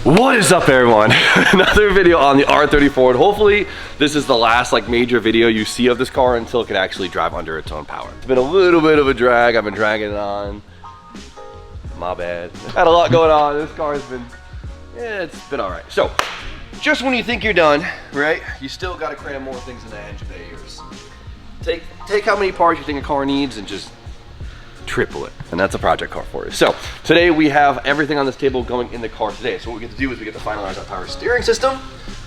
What is up, everyone? Another video on the R34, and hopefully this is the last like major video you see of this car until it can actually drive under its own power. It's been a little bit of a drag. I've been dragging it on. My bad. Had a lot going on. This car has been, yeah, it's been all right. So, just when you think you're done, right? You still got to cram more things in the engine bay yours. Take how many parts you think a car needs and just triple it, and that's a project car for you. So today we have everything on this table going in the car today. So what we get to do is we get to finalize our power steering system,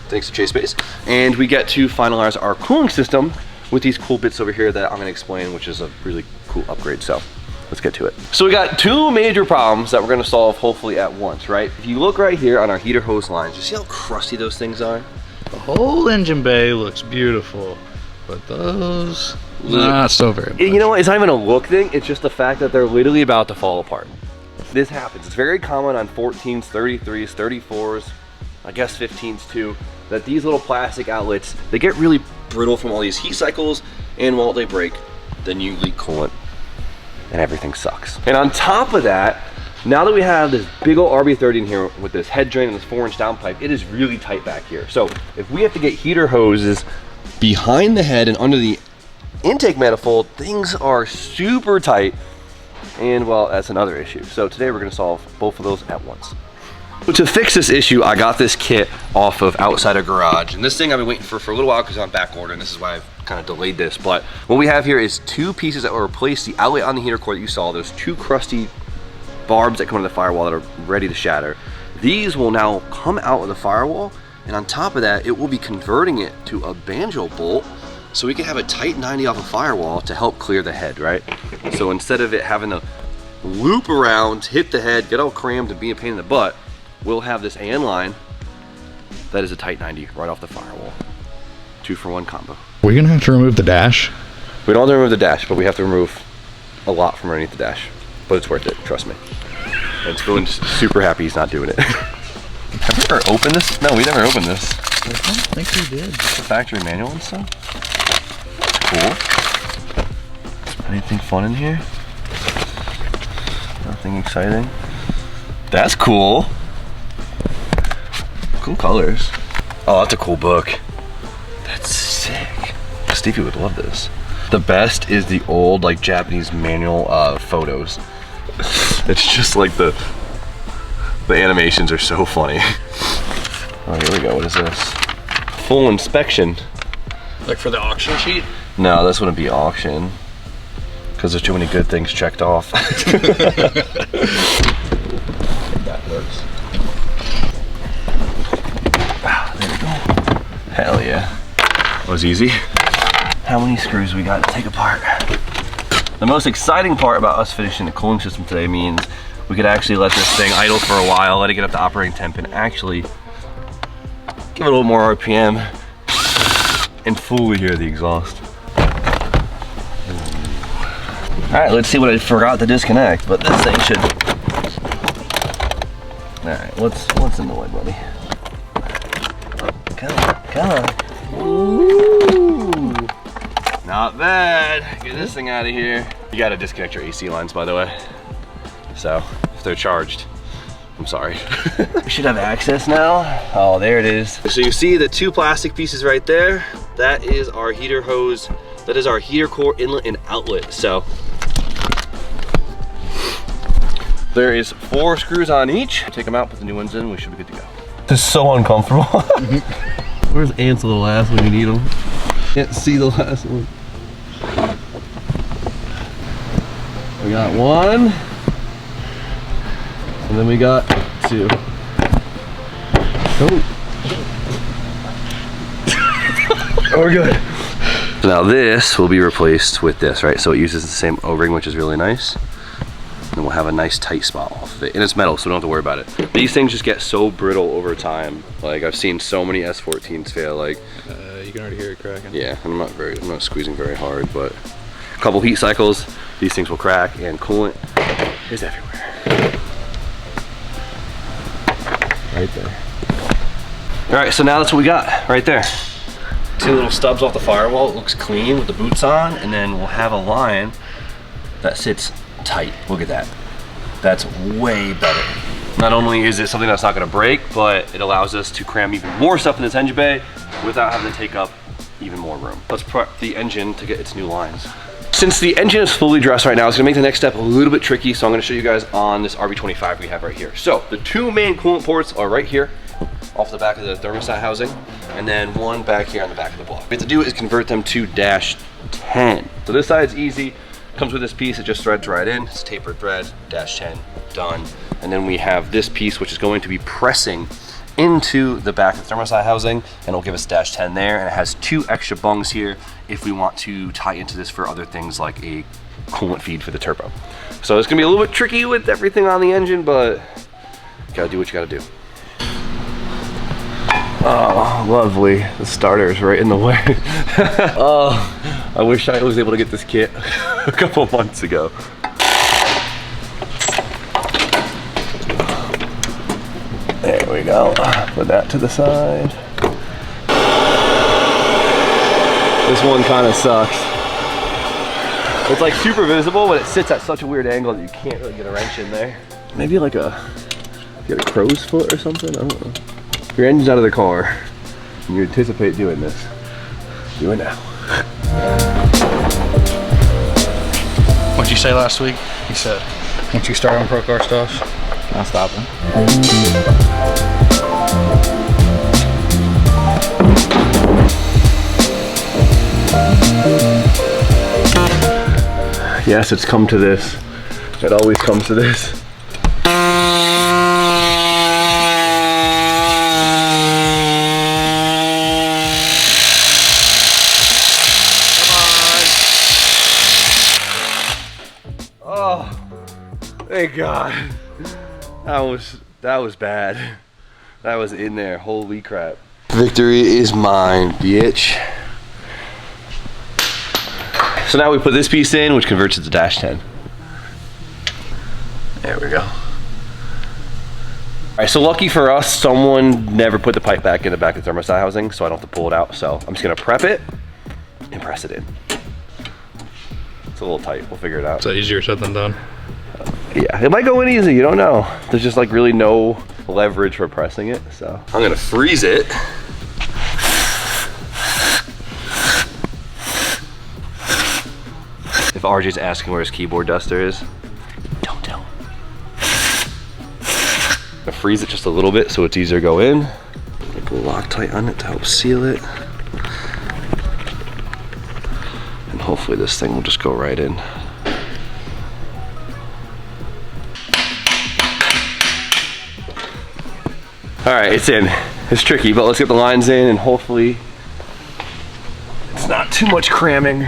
thanks to Chase Base, and we get to finalize our cooling system with these cool bits over here that I'm going to explain, which is a really cool upgrade. So let's get to it. So we got two major problems that we're going to solve hopefully at once, right? If you look right here on our heater hose lines, you see how crusty those things are? The whole engine bay looks beautiful, but those not so very much. You know what, it's not even a look thing, it's just the fact that they're literally about to fall apart. This happens, it's very common on 14s, 33s, 34s, I guess 15s too, that these little plastic outlets, they get really brittle from all these heat cycles, and while they break, then you leak coolant, and everything sucks. And on top of that, now that we have this big old RB30 in here with this head drain and this 4-inch downpipe, it is really tight back here. So if we have to get heater hoses behind the head and under the intake manifold, things are super tight, and well, that's another issue. So today we're going to solve both of those at once. So to fix this issue, I got this kit off of Outside a Garage, and this thing I've been waiting for a little while because it's on back order, and this is why I've kind of delayed this. But what we have here is two pieces that will replace the outlet on the heater core that you saw. There's two crusty barbs that come into the firewall that are ready to shatter. These will now come out of the firewall, and on top of that, it will be converting it to a banjo bolt, so we can have a tight 90 off a firewall to help clear the head, right? So instead of it having to loop around, hit the head, get all crammed and be a pain in the butt, we'll have this AN line that is a tight 90 right off the firewall. 2-for-1 combo. We're gonna have to remove the dash. We don't have to remove the dash, but we have to remove a lot from underneath the dash. But it's worth it, trust me. And Spoon's super happy he's not doing it. Have we ever opened this? No, we never opened this. I don't think we did. It's the factory manual and stuff. Cool. Anything fun in here? Nothing exciting. That's cool. Cool colors. Oh, that's a cool book. That's sick. Stevie would love this. The best is the old like Japanese manual photos. It's just like the animations are so funny. Oh, here we go. What is this? Full inspection. Like for the auction sheet? No, this wouldn't be auction because there's too many good things checked off. That works. Wow, there we go. Hell yeah. That was easy. How many screws we got to take apart? The most exciting part about us finishing the cooling system today means we could actually let this thing idle for a while, let it get up to operating temp, and actually give it a little more RPM and fully hear the exhaust. All right, let's see what I forgot to disconnect, but this thing should. All right, what's in the way, buddy? Come on. Ooh, not bad. Get this thing out of here. You gotta disconnect your AC lines, by the way. So if they're charged, I'm sorry. We should have access now. Oh, there it is. So you see the two plastic pieces right there. That is our heater hose. That is our heater core inlet and outlet. So there is 4 screws on each. Take them out, put the new ones in, we should be good to go. This is so uncomfortable. Where's Ant's little ass when you need them? Can't see the last one. We got 1. And then we got 2. Oh. Oh, we're good. So now this will be replaced with this, right? So it uses the same O-ring, which is really nice. And we'll have a nice tight spot off of it. And it's metal, so we don't have to worry about it. These things just get so brittle over time. Like I've seen so many S14s fail. Like you can already hear it cracking. Yeah, I'm not squeezing very hard, but a couple heat cycles, these things will crack, and coolant is everywhere. Right there. All right, so now that's what we got right there. 2 little stubs off the firewall. It looks clean with the boots on, and then we'll have a line that sits tight. Look at that. That's way better. Not only is it something that's not gonna break, but it allows us to cram even more stuff in this engine bay without having to take up even more room. Let's prep the engine to get its new lines. Since the engine is fully dressed right now, it's gonna make the next step a little bit tricky, so I'm gonna show you guys on this RB25 we have right here. So the two main coolant ports are right here, off the back of the thermostat housing, and then one back here on the back of the block. What we have to do is convert them to -10. So this side's easy, comes with this piece, it just threads right in, it's tapered thread, -10, done. And then we have this piece, which is going to be pressing into the back of the thermostat housing, and it'll give us -10 there, and it has two extra bungs here if we want to tie into this for other things like a coolant feed for the turbo. So it's gonna be a little bit tricky with everything on the engine, but you gotta do what you gotta do. Oh, lovely. The starter is right in the way. Oh, I wish I was able to get this kit a couple months ago. There we go. Put that to the side. This one kind of sucks. It's like super visible, but it sits at such a weird angle that you can't really get a wrench in there. Maybe like a crow's foot or something? I don't know. If your engine's out of the car and you anticipate doing this, do it now. What'd you say last week? He said, once you start on pro car stuff, not stopping. Yes, it's come to this. It always comes to this. Oh, thank God. That was bad. That was in there, holy crap. Victory is mine, bitch. So now we put this piece in, which converts it to -10. There we go. All right, so lucky for us, someone never put the pipe back in the back of the thermostat housing, so I don't have to pull it out. So I'm just gonna prep it and press it in. It's a little tight, we'll figure it out. Is that easier said than done? Yeah, it might go in easy, you don't know. There's just like really no leverage for pressing it, so. I'm gonna freeze it. If RJ's asking where his keyboard duster is, don't tell him. I'm gonna freeze it just a little bit so it's easier to go in. Put Loctite on it to help seal it. And hopefully this thing will just go right in. All right, it's in. It's tricky, but let's get the lines in and hopefully it's not too much cramming.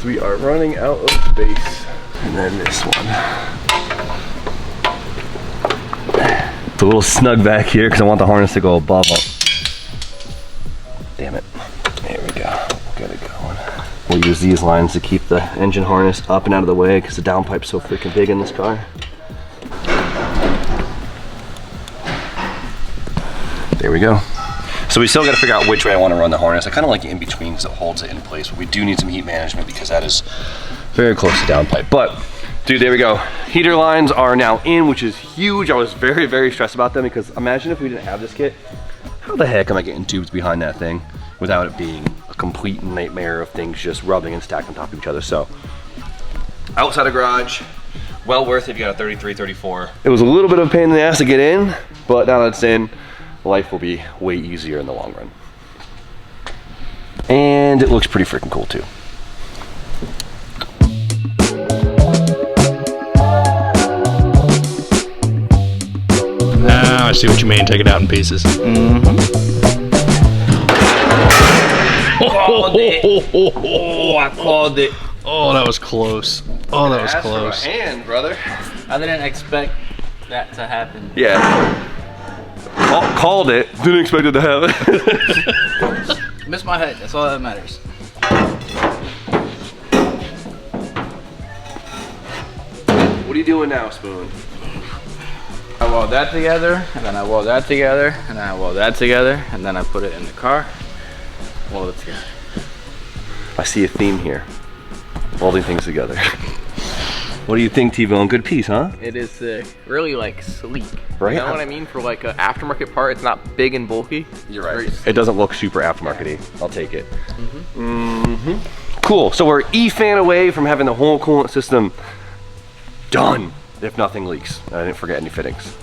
So we are running out of space. And then this one. It's a little snug back here because I want the harness to go above them. Damn it. There we go. Get it going. We'll use these lines to keep the engine harness up and out of the way because the downpipe's so freaking big in this car. There we go. So we still got to figure out which way I want to run the harness. I kind of like it in between because it holds it in place, but we do need some heat management because that is very close to downpipe. But dude, there we go. Heater lines are now in, which is huge. I was very, very stressed about them because imagine if we didn't have this kit, how the heck am I getting tubes behind that thing without it being a complete nightmare of things just rubbing and stacked on top of each other. So outside of garage, well worth it if you got a 33, 34. It was a little bit of a pain in the ass to get in, but now that it's in, life will be way easier in the long run. And it looks pretty freaking cool too. Now I see what you mean, take it out in pieces. Called it. Oh, I called it. Oh, that was close. Oh, that was close. For a hand, brother. I didn't expect that to happen. Yeah. Called it. Didn't expect it to happen. Missed my head. That's all that matters. What are you doing now, Spoon? I weld that together, and then I weld that together, and then I weld that together, and then I put it in the car. Weld it together. I see a theme here. Welding things together. What do you think, T-Bone? Good piece, huh? It is really like sleek. Right? You know what I mean? For like an aftermarket part, it's not big and bulky. You're right. It doesn't look super aftermarket-y. I'll take it. Cool. So we're E-fan away from having the whole coolant system done, if nothing leaks. I didn't forget any fittings.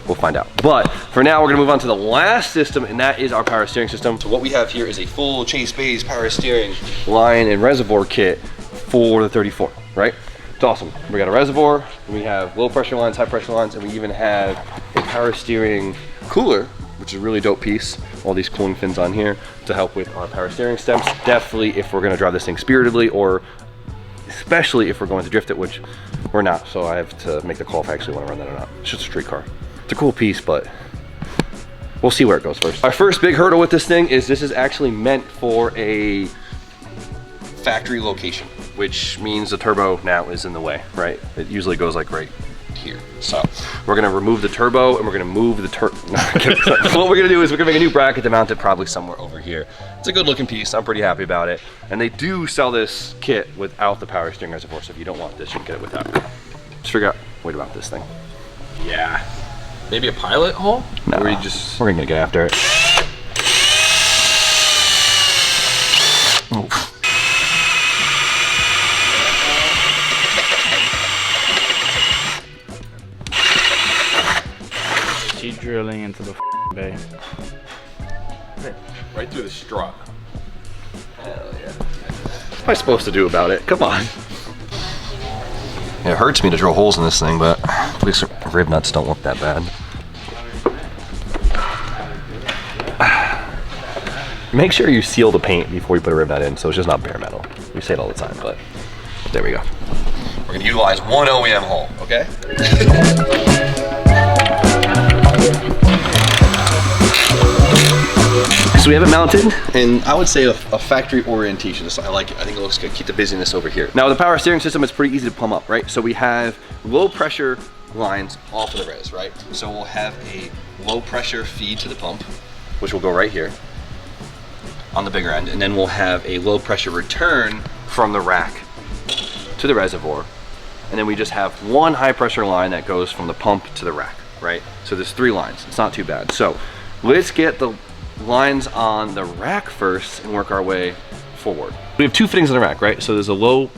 We'll find out. But for now, we're gonna move on to the last system, and that is our power steering system. So what we have here is a full Chase Bays power steering line and reservoir kit for the 34, right? It's awesome. We got a reservoir, and we have low pressure lines, high pressure lines, and we even have a power steering cooler, which is a really dope piece. All these cooling fins on here to help with our power steering steps. Definitely if we're gonna drive this thing spiritedly, or especially if we're going to drift it, which we're not. So I have to make the call if I actually wanna run that or not. It's just a street car. It's a cool piece, but we'll see where it goes first. Our first big hurdle with this thing is this is actually meant for a factory location, which means the turbo now is in the way, right? It usually goes like right here. So we're gonna remove the turbo and we're gonna move the what we're gonna do is we're gonna make a new bracket to mount it probably somewhere over here. It's a good looking piece. I'm pretty happy about it. And they do sell this kit without the power steering reservoir. So if you don't want this, you can get it without. Just figure out what about this thing. Yeah. Maybe a pilot hole? No, or you just... we're gonna get after it. Oh. She's drilling into the bay. Right through the strut. Hell yeah. What am I supposed to do about it? Come on. It hurts me to drill holes in this thing, but at least rib nuts don't look that bad. Make sure you seal the paint before you put a rib nut in, so it's just not bare metal. We say it all the time, but there we go. We're gonna utilize one OEM hole, okay? So we have it mounted, and I would say a factory orientation. I like it. I think it looks good. Keep the busyness over here. Now, the power steering system is pretty easy to plumb up, right? So we have low pressure lines off of the res, right? So we'll have a low pressure feed to the pump, which will go right here on the bigger end, and then we'll have a low pressure return from the rack to the reservoir, and then we just have one high pressure line that goes from the pump to the rack, right? So there's 3 lines. It's not too bad. So let's get the lines on the rack first and work our way forward. We have 2 fittings on the rack, right? So there's a low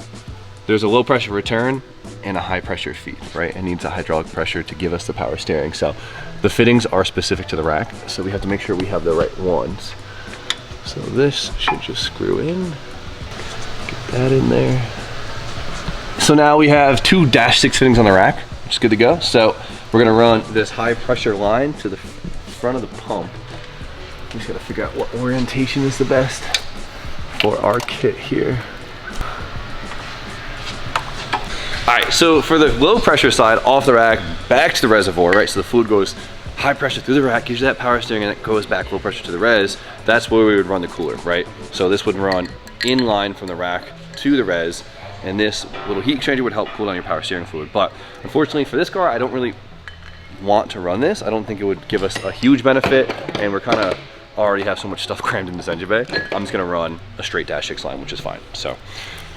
pressure return and a high pressure feed, right? It needs a hydraulic pressure to give us the power steering. So the fittings are specific to the rack, so we have to make sure we have the right ones. So this should just screw in. Get that in there. So now we have 2 -6 fittings on the rack, which is good to go. So we're gonna run this high pressure line to the front of the pump. We just gotta figure out what orientation is the best for our kit here. All right, so for the low pressure side, off the rack, back to the reservoir, right? So the fluid goes high pressure through the rack, gives you that power steering, and it goes back low pressure to the res. That's where we would run the cooler, right? So this would run in line from the rack to the res, and this little heat exchanger would help cool down your power steering fluid. But unfortunately for this car, I don't really want to run this. I don't think it would give us a huge benefit, and we're kind of already have so much stuff crammed in this engine bay. I'm just gonna run a straight -6 line, which is fine. So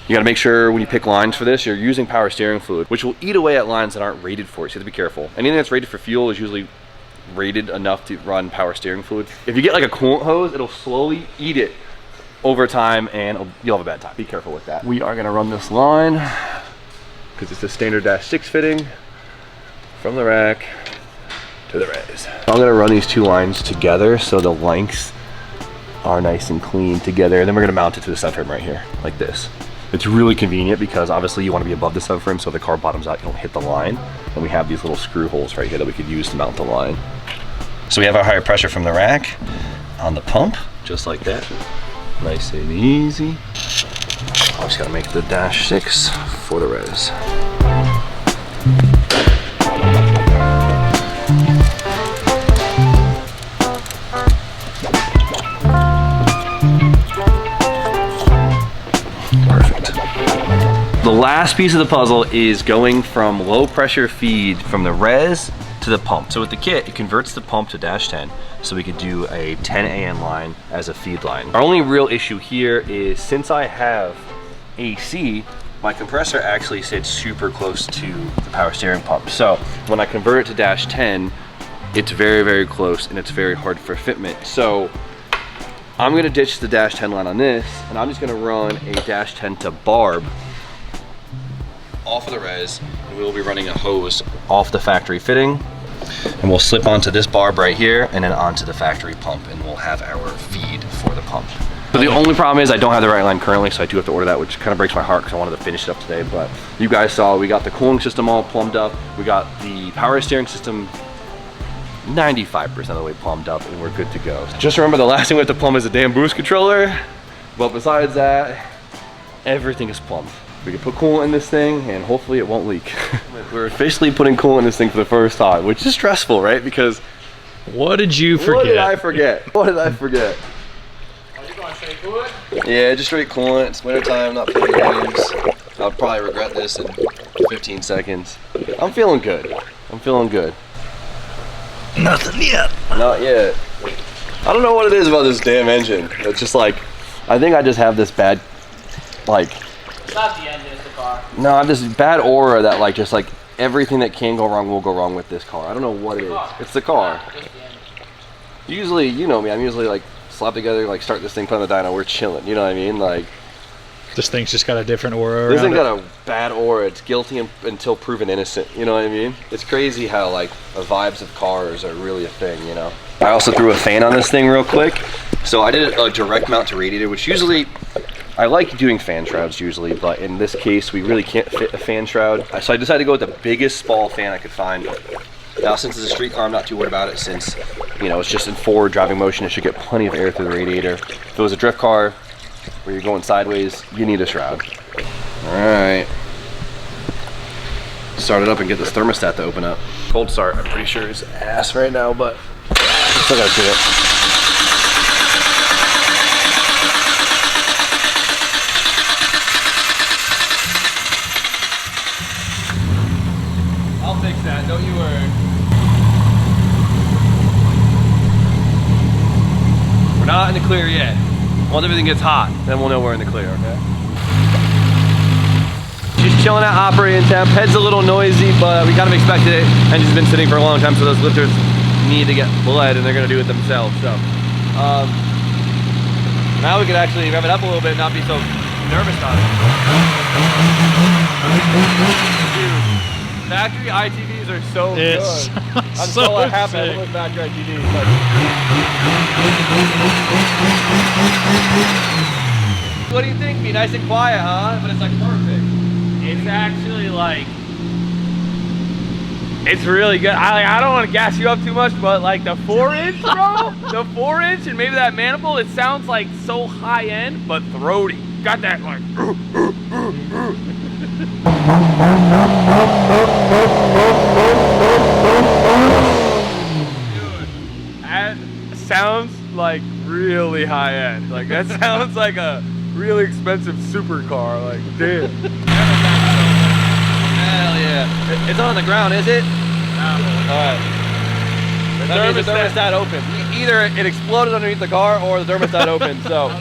you gotta make sure when you pick lines for this, you're using power steering fluid, which will eat away at lines that aren't rated for it. So you have to be careful. Anything that's rated for fuel is usually rated enough to run power steering fluid. If you get like a coolant hose, it'll slowly eat it over time and you'll have a bad time. Be careful with that. We are gonna run this line because it's a standard -6 fitting from the rack to the res. I'm gonna run these 2 lines together so the lengths are nice and clean together. And then we're gonna mount it to the subframe right here, like this. It's really convenient because obviously you wanna be above the subframe so the car bottoms out, you don't hit the line. And we have these little screw holes right here that we could use to mount the line. So we have our higher pressure from the rack on the pump, just like that. Nice and easy. I just gotta make the -6 for the res. Perfect. The last piece of the puzzle is going from low pressure feed from the res to the pump. So with the kit, it converts the pump to -10, so we could do a 10 AN line as a feed line. Our only real issue here is since I have AC my compressor actually sits super close to the power steering pump. So when I convert it to dash 10, it's very, very close and it's very hard for fitment. So I'm gonna ditch the dash 10 line on this, and I'm just gonna run a dash 10 to barb off of the res, and we'll be running a hose off the factory fitting, and we'll slip onto this barb right here and then onto the factory pump, and we'll have our feed for the pump. So the only problem is I don't have the right line currently, so I do have to order that, which kind of breaks my heart because I wanted to finish it up today. But you guys saw we got the cooling system all plumbed up. We got the power steering system 95% of the way plumbed up, and we're good to go. Just remember, the last thing we have to plumb is the damn boost controller. But besides that, everything is plumbed. We can put coolant in this thing and hopefully it won't leak. We're officially putting coolant in this thing for the first time, which is stressful, right? Because what did you forget? What did I forget? What did I forget? Straight coolant? Yeah, just straight coolant. It's wintertime, not playing games. I'll probably regret this in 15 seconds. I'm feeling good. I'm feeling good. Nothing yet. Not yet. I don't know what it is about this damn engine. It's just like, I think I just have this bad, like... It's not the engine, it's the car. No, I have this bad aura that like, just like, everything that can go wrong will go wrong with this car. I don't know what it is. It's the car. Usually, you know me, I'm usually like, slap together, like start this thing, put on the dyno, we're chilling, you know what I mean? Like, this thing's just got a different aura. This thing got a bad aura. It's guilty until proven innocent, you know what I mean? It's crazy how like the vibes of cars are really a thing, you know? I also threw a fan on this thing real quick. So I did a direct mount to radiator, which usually, I like doing fan shrouds usually, but in this case, we really can't fit a fan shroud. So I decided to go with the biggest spall fan I could find. Now, since it's a street car, I'm not too worried about it, since, you know, it's just in forward driving motion. It should get plenty of air through the radiator. If it was a drift car where you're going sideways, you need a shroud. All right. Start it up and get this thermostat to open up. Cold start, I'm pretty sure is ass right now, but still gotta do it. I'll fix that, don't you worry. We're not in the clear yet. Once everything gets hot, then we'll know we're in the clear, okay? She's chilling at operating temp. Head's a little noisy, but we kind of expected it. Engine's been sitting for a long time, so those lifters need to get bled, and they're gonna do it themselves, so. Now we can actually rev it up a little bit and not be so nervous on it. Dude, factory ITVs are so good. I'm so happy with factory ITVs. What do you think? Be nice and quiet, huh? But it's like perfect. It's actually like, it's really good. I don't want to gas you up too much, but like the 4-inch, bro, the 4-inch and maybe that manifold, it sounds like so high end, but throaty. Got that like. Dude, that sounds like really high end. Like that sounds like a really expensive supercar. Like, damn. Hell yeah. It's on the ground, is it? No. Alright. The thermostat open. Either it exploded underneath the car or the thermostat opened, so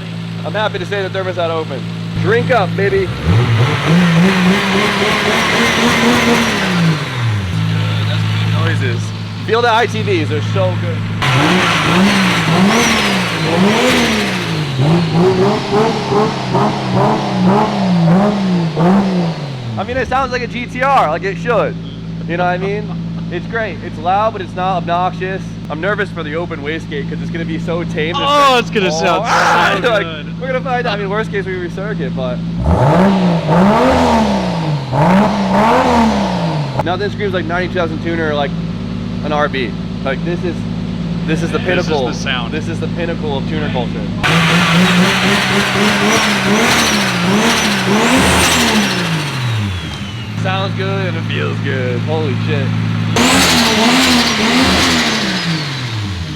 I'm happy to say the thermostat opened. Drink up, baby. That's good noises. Feel the ITVs, they're so good. I mean, it sounds like a GTR, like it should. You know what I mean? It's great. It's loud, but it's not obnoxious. I'm nervous for the open wastegate because it's going to be so tame. Oh, it's going to sound so good. Like, we're going to find out. I mean, worst case, we recircuit, but... Nothing screams like 92,000 tuner or like an RB. Like, this is the pinnacle. This is the sound. This is the pinnacle of tuner culture. Sounds good and it feels good. Holy shit.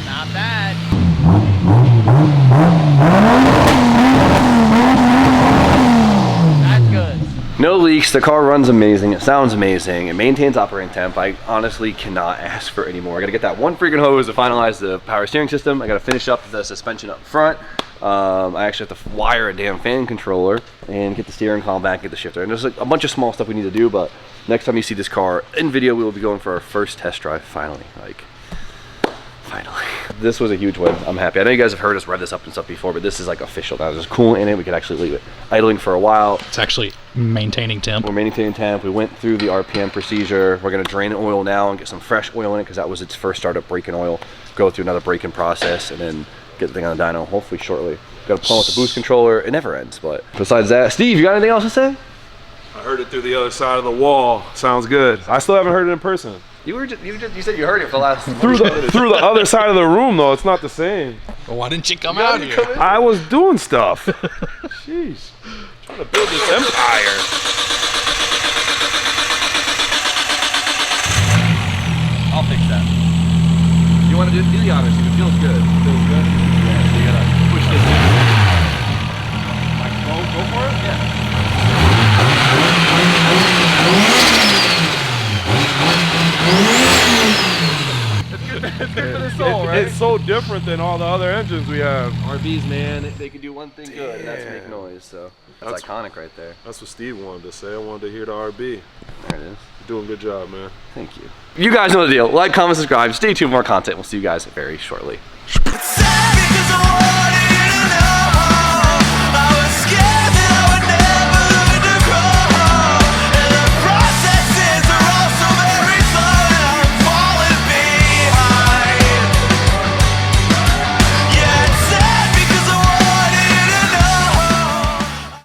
Not bad. That's good. No leaks, the car runs amazing, it sounds amazing, it maintains operating temp. I honestly cannot ask for any more. I gotta get that one freaking hose to finalize the power steering system. I gotta finish up the suspension up front. I actually have to wire a damn fan controller and get the steering column back, get the shifter. And there's like a bunch of small stuff we need to do, but next time you see this car in video, we will be going for our first test drive, finally. Like, finally. This was a huge win. I'm happy. I know you guys have heard us rev this up and stuff before, but this is like official now. There's coolant in it. We could actually leave it idling for a while. It's actually maintaining temp. We're maintaining temp. We went through the RPM procedure. We're gonna drain the oil now and get some fresh oil in it because that was its first startup braking oil. Go through another braking process and then get the thing on the dyno hopefully shortly. Got to plumb with the boost controller. It never ends. But besides that, Steve, you got anything else to say? I heard it through the other side of the wall. Sounds good. I still haven't heard it in person. You said you heard it for the last Through the other side of the room though, it's not the same. Well, why didn't you come out here? I was doing stuff. Jeez. Trying to build this empire. I'll fix that. You want to do the honors? It feels good. It feels good? Yeah, so you gotta push this in. Like, go for it? Yeah. It's good for the soul, right? It's so different than all the other engines we have. RBs, man, they can do one thing good, and that's make noise, so that's iconic right there. That's what Steve wanted to say. I wanted to hear the RB. There it is. You're doing a good job, man. Thank you. You guys know the deal. Like, comment, subscribe. Stay tuned for more content. We'll see you guys very shortly. It's sad because I